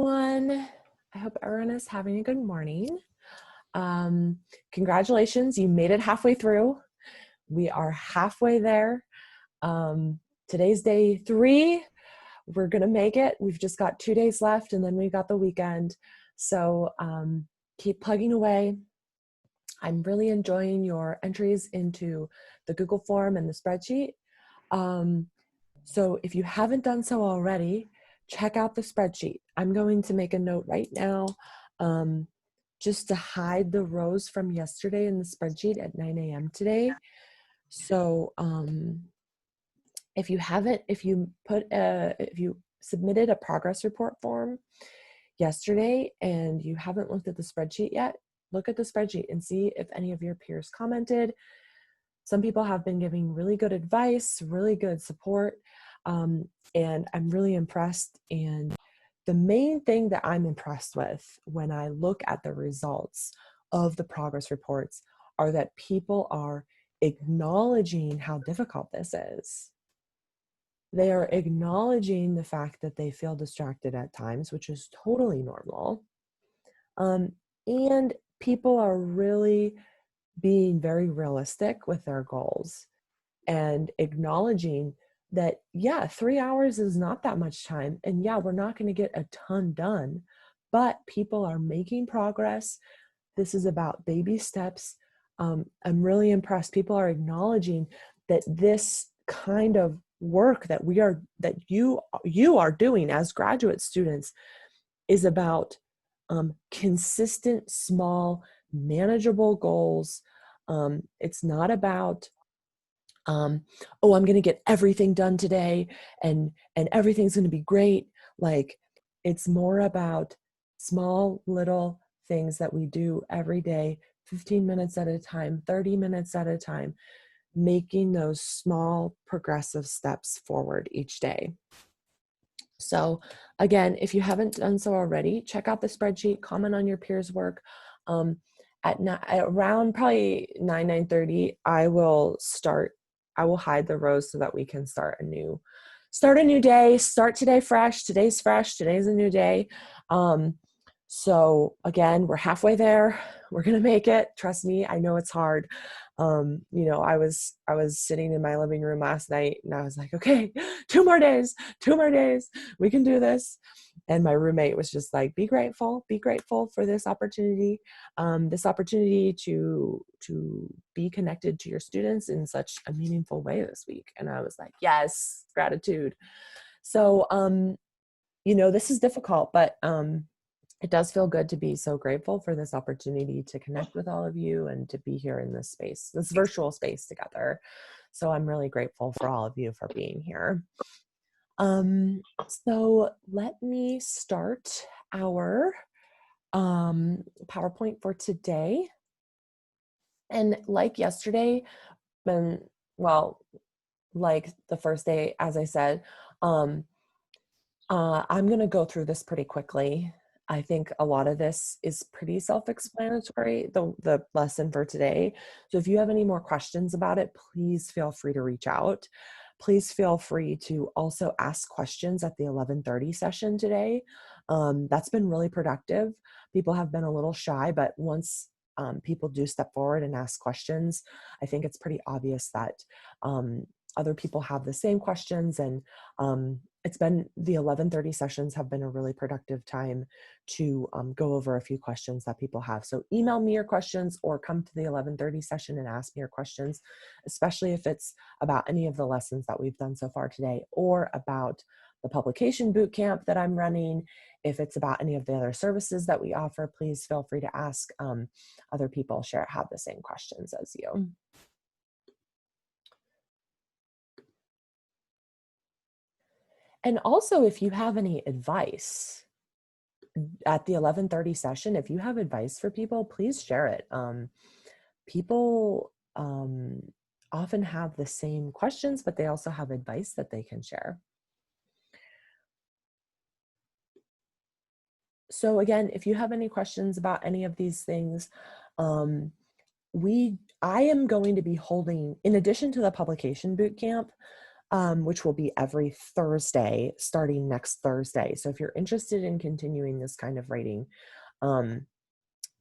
everyone. I hope everyone is having a good morning. Congratulations, you made it halfway through. We are halfway there. Today's day 3. We're gonna make it. We've just got 2 days left and then we've got the weekend. So keep plugging away. I'm really enjoying your entries into the Google form and the spreadsheet. So if you haven't done so already, check out the spreadsheet. I'm going to make a note right now just to hide the rows from yesterday in the spreadsheet at 9 a.m. today. So if you submitted a progress report form yesterday and you haven't looked at the spreadsheet yet, look at the spreadsheet and see if any of your peers commented. Some people have been giving really good advice, really good support, and I'm really impressed. And the main thing that I'm impressed with when I look at the results of the progress reports are that people are acknowledging how difficult this is. They are acknowledging the fact that they feel distracted at times, which is totally normal. And people are really being very realistic with their goals and acknowledging that, yeah, 3 hours is not that much time. And yeah, we're not going to get a ton done, but people are making progress. This is about baby steps. I'm really impressed. People are acknowledging that this kind of work that you are doing as graduate students is about consistent, small, manageable goals. It's not about, I'm going to get everything done today and everything's going to be great. Like, it's more about small little things that we do every day, 15 minutes at a time, 30 minutes at a time, making those small progressive steps forward each day. So again, if you haven't done so already, check out the spreadsheet, comment on your peers' work. At around probably 9:30, I will hide the rows so that we can start a new day, start today fresh. Today's fresh, today's a new day. So again, we're halfway there. We're going to make it. Trust me. I know it's hard. I was sitting in my living room last night and I was like, okay, 2 more days, we can do this. And my roommate was just like, be grateful for this opportunity to be connected to your students in such a meaningful way this week. And I was like, yes, gratitude. So, this is difficult, but, it does feel good to be so grateful for this opportunity to connect with all of you and to be here in this space, this virtual space together. So I'm really grateful for all of you for being here. So let me start our PowerPoint for today. And like yesterday, like the first day, as I said, I'm going to go through this pretty quickly. I think a lot of this is pretty self-explanatory, the lesson for today. So if you have any more questions about it, please feel free to reach out. Please feel free to also ask questions at the 11:30 session today. That's been really productive. People have been a little shy, but once people do step forward and ask questions, I think it's pretty obvious that other people have the same questions, and the 11:30 sessions have been a really productive time to go over a few questions that people have. So email me your questions or come to the 11:30 session and ask me your questions, especially if it's about any of the lessons that we've done so far today or about the publication bootcamp that I'm running. If it's about any of the other services that we offer, please feel free to ask other people have the same questions as you. And also, if you have any advice at the 11:30 session, if you have advice for people, please share it. People often have the same questions, but they also have advice that they can share. So again, if you have any questions about any of these things, I am going to be holding, in addition to the publication bootcamp, which will be every Thursday starting next Thursday. So if you're interested in continuing this kind of writing,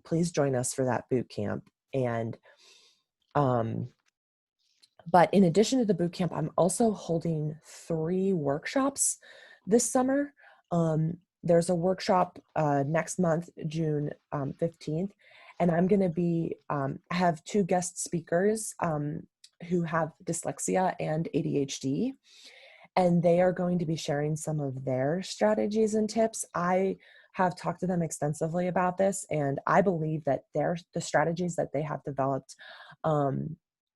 please join us for that boot camp. And but in addition to the boot camp, I'm also holding 3 workshops this summer. There's a workshop next month, June 15th, and I'm going to be have 2 guest speakers who have dyslexia and ADHD, and they are going to be sharing some of their strategies and tips. I have talked to them extensively about this, and I believe that the strategies that they have developed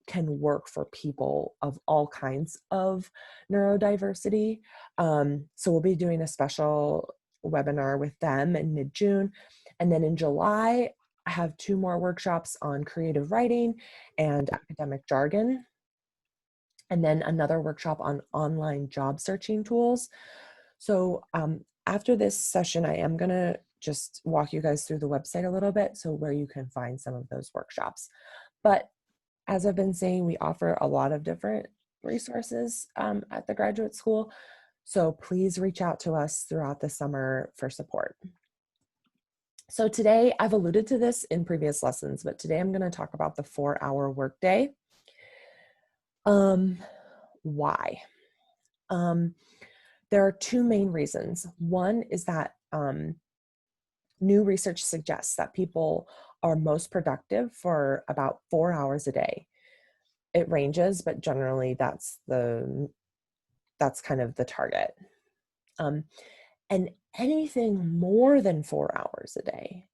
can work for people of all kinds of neurodiversity. So we'll be doing a special webinar with them in mid-June. And then in July, I have 2 more workshops on creative writing and academic jargon. And then another workshop on online job searching tools. So after this session, I am going to just walk you guys through the website a little bit, so where you can find some of those workshops. But as I've been saying, we offer a lot of different resources at the graduate school. So please reach out to us throughout the summer for support. So today, I've alluded to this in previous lessons, but today I'm going to talk about the 4-hour workday. Why? There are 2 main reasons. One is that new research suggests that people are most productive for about 4 hours a day. It ranges, but generally that's kind of the target. And anything more than 4 hours a day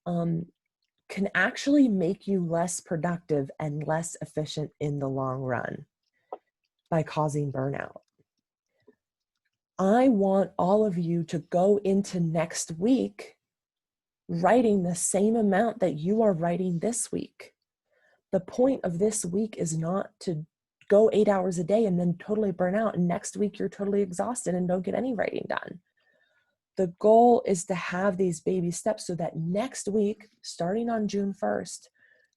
can actually make you less productive and less efficient in the long run by causing burnout. I want all of you to go into next week writing the same amount that you are writing this week. The point of this week is not to go 8 hours a day and then totally burn out, and next week you're totally exhausted and don't get any writing done. The goal is to have these baby steps so that next week, starting on June 1st,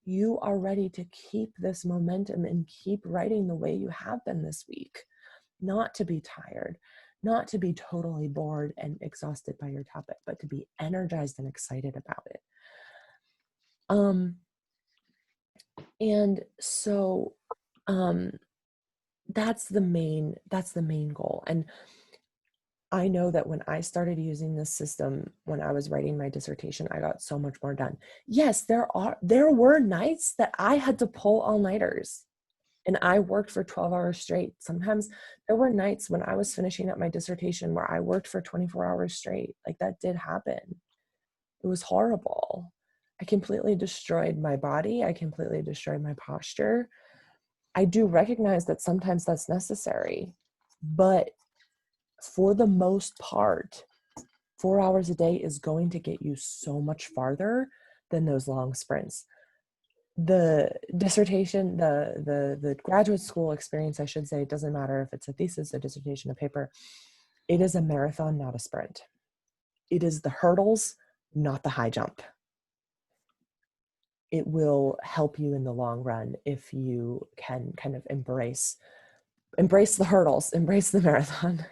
you are ready to keep this momentum and keep writing the way you have been this week. Not to be tired, not to be totally bored and exhausted by your topic, but to be energized and excited about it. And so that's the main goal. And I know that when I started using this system, when I was writing my dissertation, I got so much more done. Yes, there were nights that I had to pull all-nighters and I worked for 12 hours straight. Sometimes there were nights when I was finishing up my dissertation where I worked for 24 hours straight. Like, that did happen. It was horrible. I completely destroyed my body. I completely destroyed my posture. I do recognize that sometimes that's necessary, but for the most part, 4 hours a day is going to get you so much farther than those long sprints. The dissertation, the graduate school experience, I should say, it doesn't matter if it's a thesis, a dissertation, a paper, it is a marathon, not a sprint. It is the hurdles, not the high jump. It will help you in the long run if you can kind of embrace the hurdles, embrace the marathon.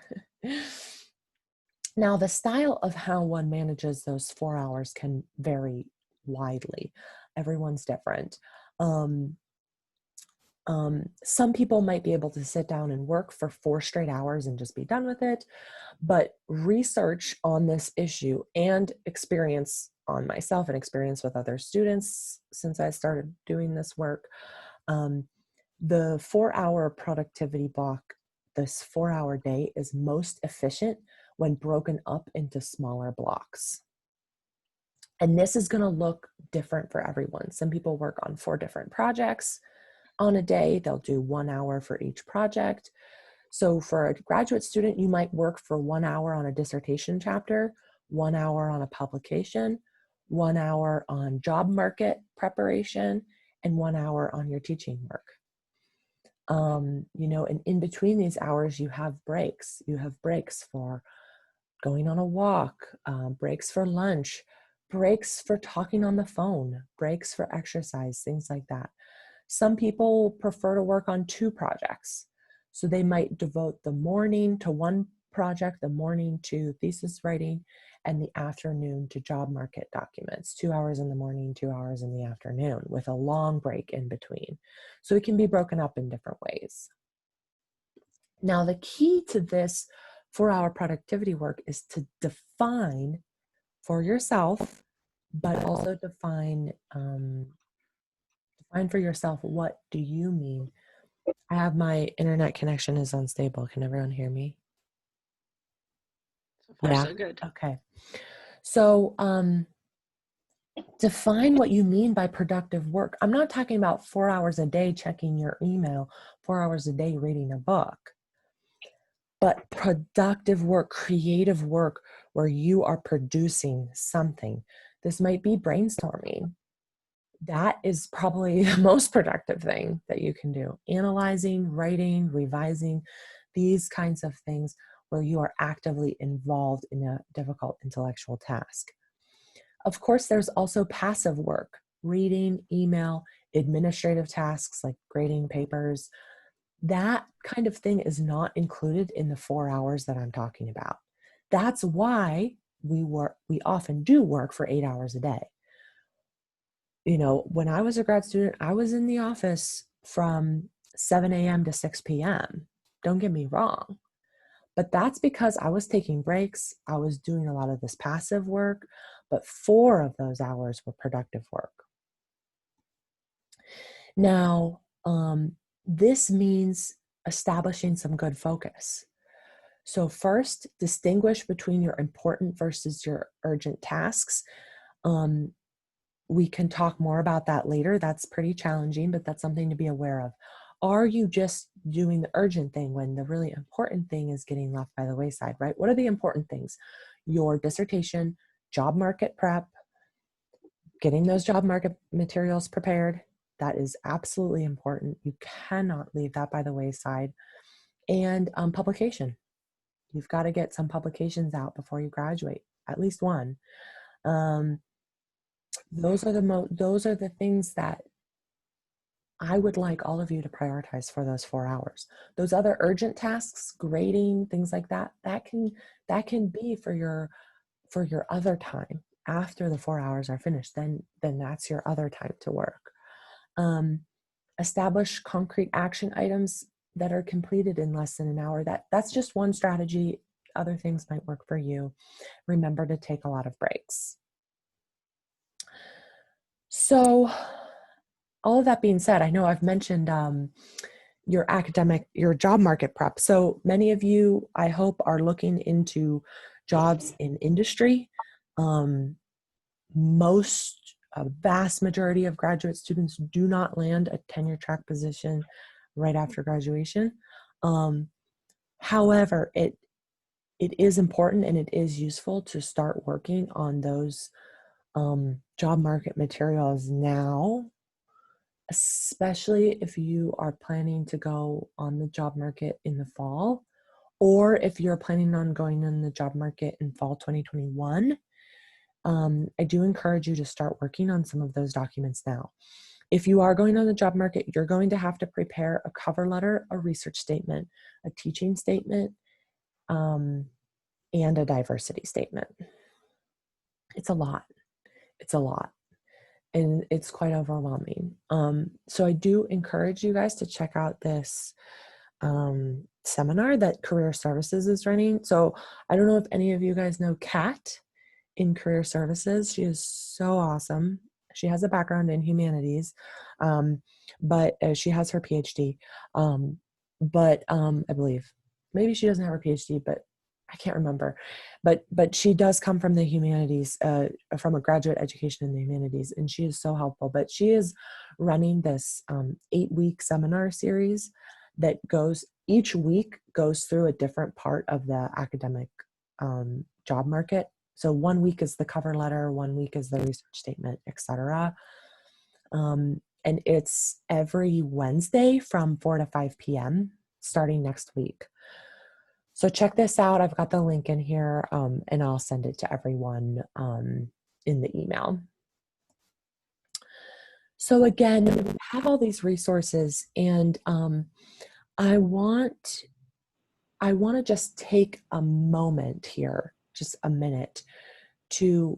Now, the style of how one manages those 4 hours can vary widely. Everyone's different. Some people might be able to sit down and work for 4 straight hours and just be done with it. But research on this issue and experience on myself and experience with other students since I started doing this work, the 4-hour productivity block, this 4-hour day, is most efficient when broken up into smaller blocks. And this is going to look different for everyone. Some people work on 4 different projects on a day. They'll do 1 hour for each project. So for a graduate student, you might work for 1 hour on a dissertation chapter, 1 hour on a publication, 1 hour on job market preparation, and 1 hour on your teaching work. And in between these hours, you have breaks. You have breaks for going on a walk, breaks for lunch, breaks for talking on the phone, breaks for exercise, things like that. Some people prefer to work on 2 projects. So they might devote the morning to one project, the morning to thesis writing, and the afternoon to job market documents, 2 hours in the morning, 2 hours in the afternoon, with a long break in between. So it can be broken up in different ways. Now, the key to this 4-hour productivity work is to define for yourself, but also define for yourself, what do you mean? I have my internet connection is unstable. Can everyone hear me? So far, Yeah. so good. Okay. So define what you mean by productive work. I'm not talking about 4 hours a day checking your email, 4 hours a day reading a book, but productive work, creative work where you are producing something. This might be brainstorming. That is probably the most productive thing that you can do. Analyzing, writing, revising, these kinds of things where you are actively involved in a difficult intellectual task. Of course, there's also passive work, reading, email, administrative tasks like grading papers. That kind of thing is not included in the 4 hours that I'm talking about. That's why we often do work for 8 hours a day. You know, when I was a grad student, I was in the office from 7 a.m. to 6 p.m. Don't get me wrong. But that's because I was taking breaks. I was doing a lot of this passive work, but 4 of those hours were productive work. Now, this means establishing some good focus. So first, distinguish between your important versus your urgent tasks. We can talk more about that later. That's pretty challenging, but that's something to be aware of. Are you just doing the urgent thing when the really important thing is getting left by the wayside, right? What are the important things? Your dissertation, job market prep, getting those job market materials prepared. That is absolutely important. You cannot leave that by the wayside. And publication. You've got to get some publications out before you graduate, at least one. Those are the things that I would like all of you to prioritize for those 4 hours. Those other urgent tasks, grading, things like that, that can be for your other time after the 4 hours are finished. Then that's your other time to work. Establish concrete action items that are completed in less than an hour. That's just one strategy. Other things might work for you. Remember to take a lot of breaks. So all of that being said, I know I've mentioned your job market prep. So many of you, I hope, are looking into jobs in industry. A vast majority of graduate students do not land a tenure track position right after graduation. However, it is important and it is useful to start working on those job market materials now, especially if you are planning to go on the job market in the fall, or if you're planning on going on the job market in fall 2021. I do encourage you to start working on some of those documents now. If you are going on the job market, you're going to have to prepare a cover letter, a research statement, a teaching statement, and a diversity statement. It's a lot. It's a lot. And it's quite overwhelming. So I do encourage you guys to check out this seminar that Career Services is running. So I don't know if any of you guys know Kat in Career Services. She is so awesome. She has a background in humanities, but she has her PhD. I believe maybe she doesn't have her PhD, but I can't remember. But she does come from the humanities, from a graduate education in the humanities, and she is so helpful. But she is running this 8-week seminar series that each week goes through a different part of the academic job market. So 1 week is the cover letter, 1 week is the research statement, etc. And it's every Wednesday from 4 to 5 p.m. starting next week. So check this out. I've got the link in here, and I'll send it to everyone in the email. So again, we have all these resources, and I want to just take a moment here, just a minute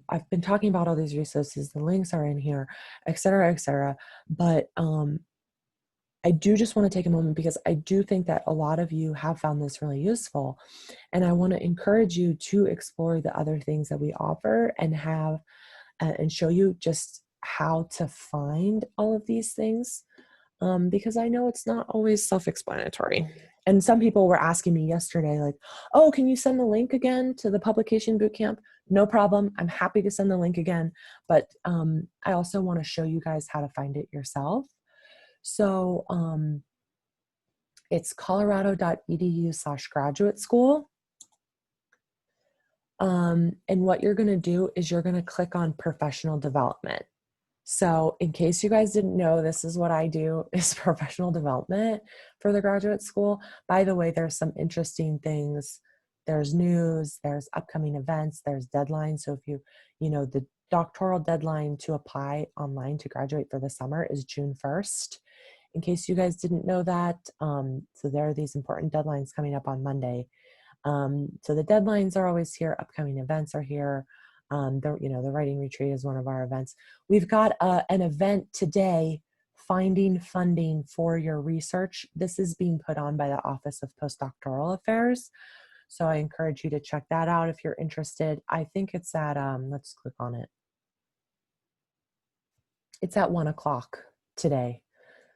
I've been talking about all these resources, the links are in here, et cetera, but I do just want to take a moment because I do think that a lot of you have found this really useful. And I want to encourage you to explore the other things that we offer and have and show you just how to find all of these things. Because I know it's not always self-explanatory. And some people were asking me yesterday, like, oh, can you send the link again to the publication bootcamp? No problem. I'm happy to send the link again. But I also want to show you guys how to find it yourself. So it's colorado.edu/graduate school. And what you're going to do is you're going to click on professional development. So in case you guys didn't know, this is what I do is professional development for the graduate school. By the way, there's some interesting things. There's news, there's upcoming events, there's deadlines. So if the doctoral deadline to apply online to graduate for the summer is June 1st. In case you guys didn't know that, so there are these important deadlines coming up on Monday. So the deadlines are always here. Upcoming events are here. The writing retreat is one of our events. We've got an event today, finding funding for your research. This is being put on by the Office of Postdoctoral Affairs. So I encourage you to check that out if you're interested. I think it's at, let's click on it. It's at 1 o'clock today.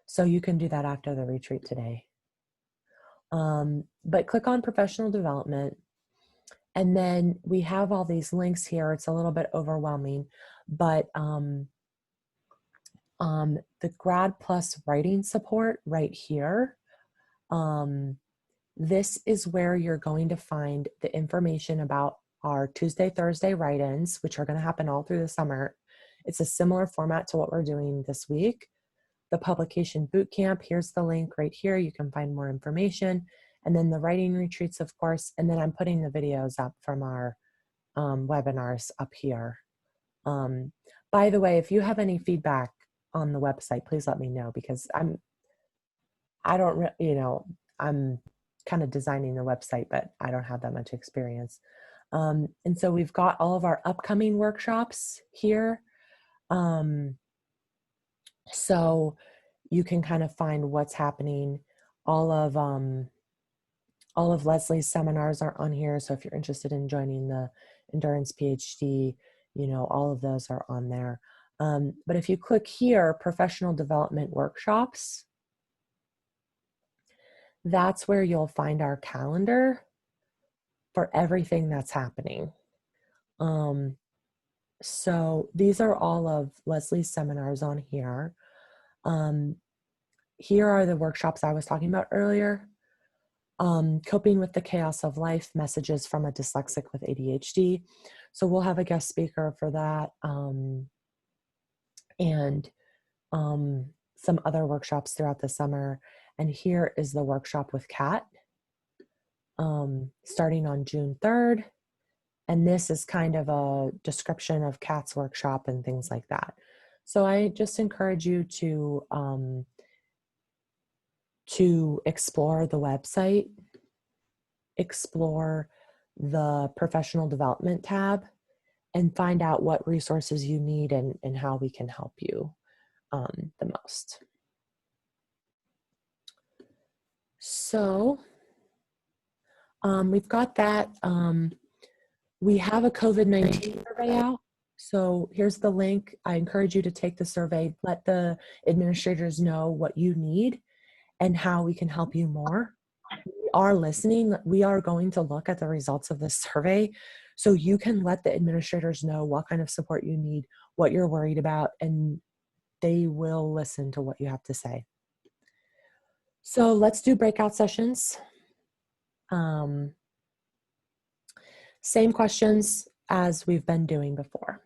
So you can do that after the retreat today. But click on professional development. And then we have all these links here. It's a little bit overwhelming, but the Grad Plus writing support right here, this is where you're going to find the information about our Tuesday, Thursday write-ins, which are going to happen all through the summer. It's a similar format to what we're doing this week. The publication bootcamp, here's the link right here. You can find more information. And then the writing retreats, of course. And then I'm putting the videos up from our webinars up here. By the way, if you have any feedback on the website, please let me know, because I'm kind of designing the website, but I don't have that much experience. And so we've got all of our upcoming workshops here. So you can kind of find what's happening. All of Leslie's seminars are on here. So if you're interested in joining the Endurance PhD, all of those are on there. But if you click here, professional development workshops, that's where you'll find our calendar for everything that's happening. So these are all of Leslie's seminars on here. Here are the workshops I was talking about earlier. Coping with the chaos of life, messages from a dyslexic with ADHD. So we'll have a guest speaker for that. And some other workshops throughout the summer. And here is the workshop with Kat, starting on June 3rd. And this is kind of a description of Kat's workshop and things like that. So I just encourage you to explore the website, explore the professional development tab, and find out what resources you need and how we can help you the most. So we've got that. We have a COVID-19 survey out. So here's the link. I encourage you to take the survey. Let the administrators know what you need and how we can help you more. We are listening. We are going to look at the results of this survey so you can let the administrators know what kind of support you need, what you're worried about, and they will listen to what you have to say. So let's do breakout sessions. Same questions as we've been doing before.